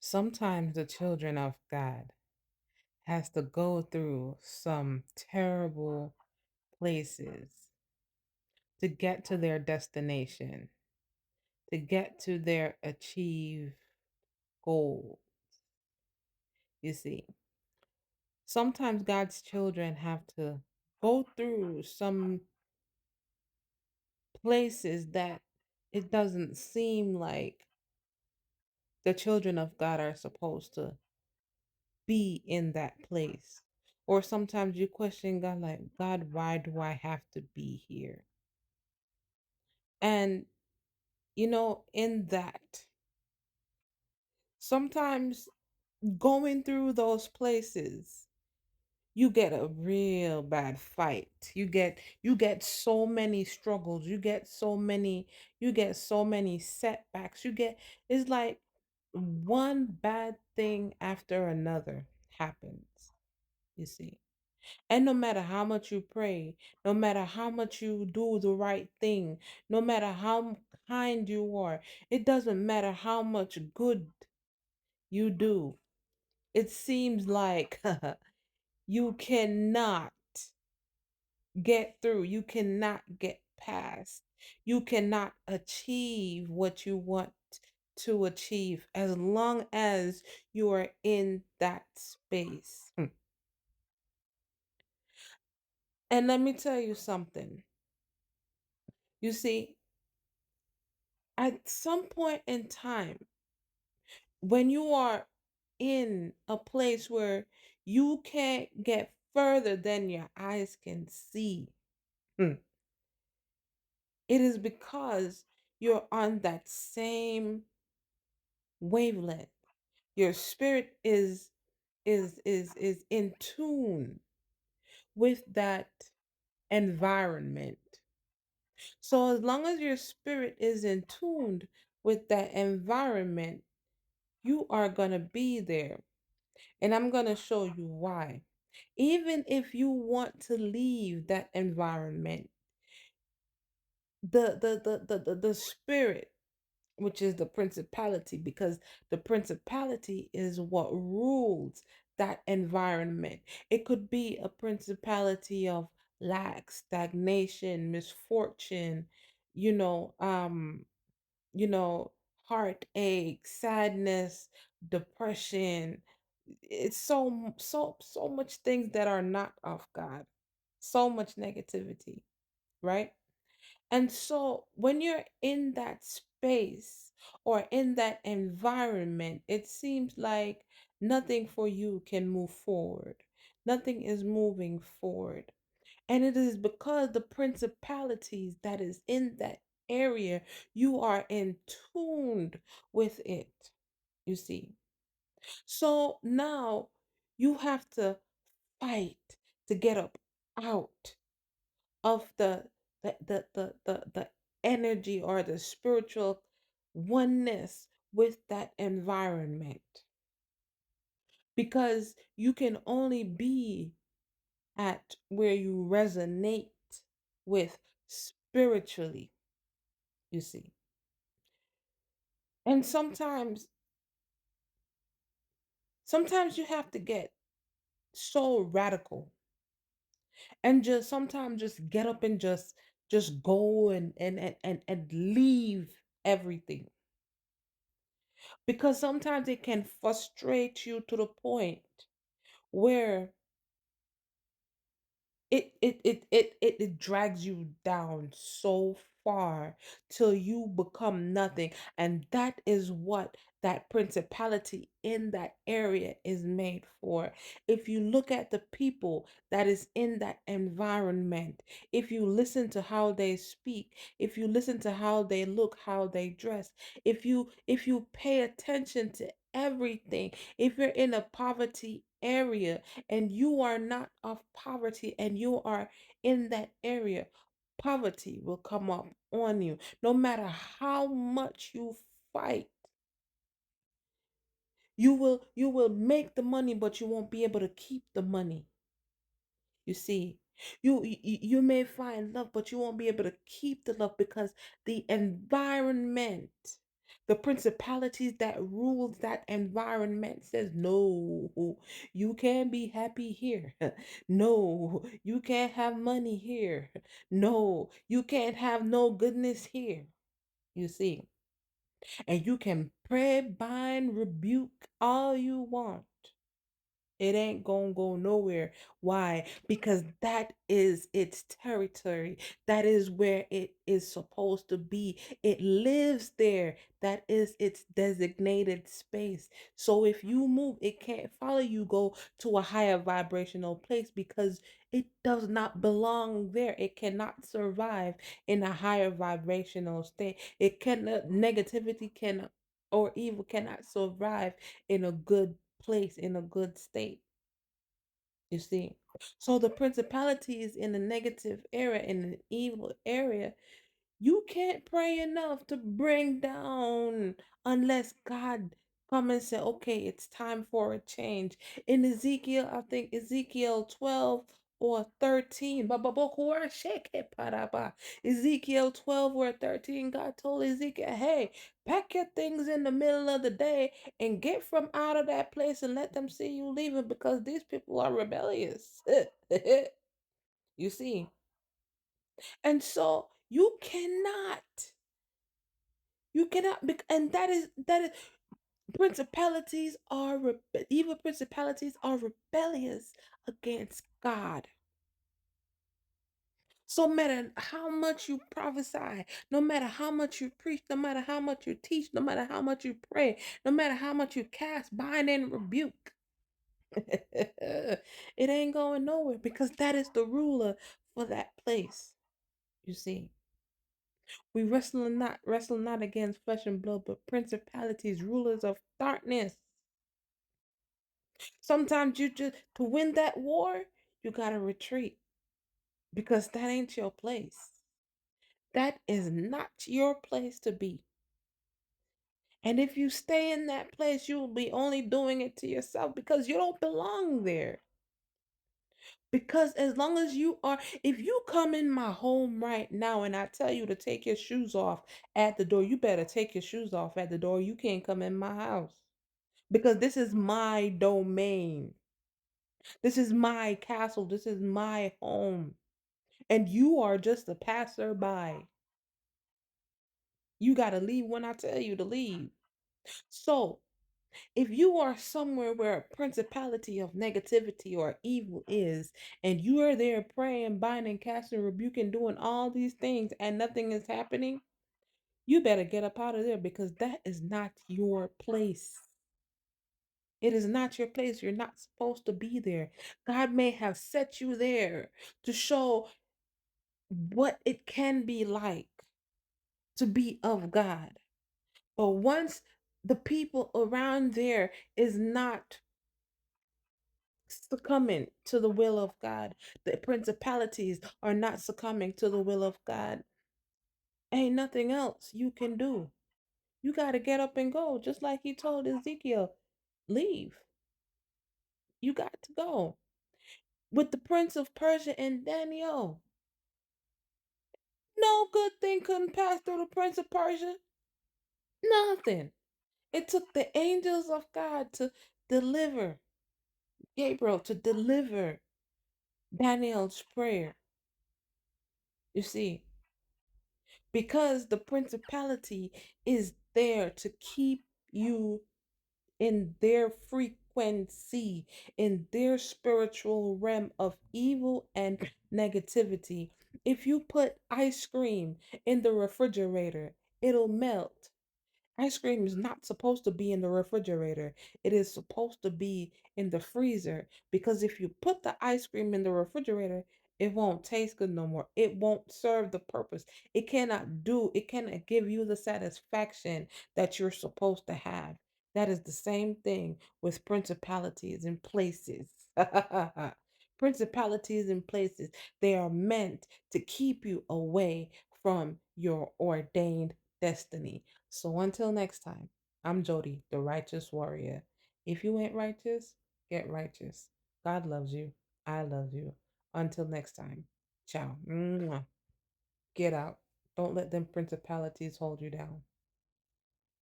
Sometimes the children of God has to go through some terrible places to get to their destination, to get to their achieve goal. You see, sometimes God's children have to go through some places that it doesn't seem like the children of God are supposed to be in that place. Or sometimes you question God, like, God, why do I have to be here? And, in that, sometimes going through those places, you get a real bad fight. You get so many struggles. You get so many setbacks. It's like one bad thing after another happens, you see. And no matter how much you pray, no matter how much you do the right thing, no matter how kind you are, it doesn't matter how much good you do. It seems like you cannot get through, you cannot get past, you cannot achieve what you want to achieve as long as you are in that space. And let me tell you something. You see, at some point in time, when you are in a place where you can't get further than your eyes can see, hmm, it is because you're on that same wavelength. Your spirit is in tune with that environment. So as long as your spirit is in tuned with that environment, you are going to be there. And I'm going to show you why. Even if you want to leave that environment, the spirit, which is the principality, because the principality is what rules that environment. It could be a principality of lack, stagnation, misfortune, you know, um, you know, heartache, sadness, depression. It's so much things that are not of God. So much negativity, right? And so when you're in that space or in that environment, it seems like nothing for you can move forward. Nothing is moving forward. And it is because the principalities that is in that area, you are in tuned with it, you see. So now you have to fight to get up out of the energy or the spiritual oneness with that environment, because you can only be at where you resonate with spiritually, you see. And sometimes you have to get so radical and just sometimes just get up and just go and leave everything, because sometimes it can frustrate you to the point where it drags you down so far till you become nothing. And that is what that principality in that area is made for. If you look at the people that is in that environment, if you listen to how they speak, if you listen to how they look, how they dress, if you pay attention to everything, if you're in a poverty area and you are not of poverty and you are in that area, poverty will come up on you. No matter how much you fight, you will make the money, but you won't be able to keep the money. You see, you may find love, but you won't be able to keep the love because the environment, The principalities that rules that environment says, no, you can't be happy here. No, you can't have money here. No, you can't have no goodness here. You see, and you can pray, bind, rebuke all you want. It ain't gonna go nowhere. Why? Because that is its territory. That is where it is supposed to be. It lives there. That is its designated space. So if you move, it can't follow you go to a higher vibrational place because it does not belong there. It cannot survive in a higher vibrational state. It cannot, negativity cannot, or evil cannot survive in a good place, in a good state. You see? So the principality is in a negative area, in an evil area. You can't pray enough to bring down unless God come and say, okay, it's time for a change. In Ezekiel, I think Ezekiel 12 or 13. Ezekiel 12 or 13, God told Ezekiel, hey, pack your things in the middle of the day and get from out of that place and let them see you leaving because these people are rebellious. You see? And so and that is evil principalities are rebellious against God. So no matter how much you prophesy, no matter how much you preach, no matter how much you teach, no matter how much you pray, no matter how much you cast, bind, and rebuke, it ain't going nowhere because that is the ruler for that place. You see. We wrestle not against flesh and blood, but principalities, rulers of darkness. Sometimes you just to win that war, you gotta retreat because that ain't your place. That is not your place to be. And if you stay in that place, you will be only doing it to yourself because you don't belong there. Because as long as if you come in my home right now and I tell you to take your shoes off at the door, you better take your shoes off at the door. You can't come in my house because this is my domain. This is my castle. This is my home. And you are just a passerby. You got to leave when I tell you to leave. So, if you are somewhere where a principality of negativity or evil is, and you are there praying, binding, casting, rebuking, doing all these things, and nothing is happening, you better get up out of there because that is not your place. It is not your place. You're not supposed to be there. God may have set you there to show what it can be like to be of God. But once the people around there is not succumbing to the will of God, the principalities are not succumbing to the will of God, ain't nothing else you can do. You got to get up and go, just like he told Ezekiel, leave. You got to go. With the prince of Persia and Daniel, no good thing couldn't pass through the prince of Persia. Nothing. It took the angels of God to deliver, Gabriel to deliver Daniel's prayer. You see, because the principality is there to keep you in their frequency, in their spiritual realm of evil and negativity. If you put ice cream in the refrigerator, it'll melt. Ice cream is not supposed to be in the refrigerator. It is supposed to be in the freezer because if you put the ice cream in the refrigerator, it won't taste good no more. It won't serve the purpose. It cannot give you the satisfaction that you're supposed to have. That is the same thing with principalities and places. Principalities and places, they are meant to keep you away from your ordained destiny. So until next time, I'm Jody, the righteous warrior. If you ain't righteous, get righteous. God loves you. I love you. Until next time, ciao. Mwah. Get out. Don't let them principalities hold you down.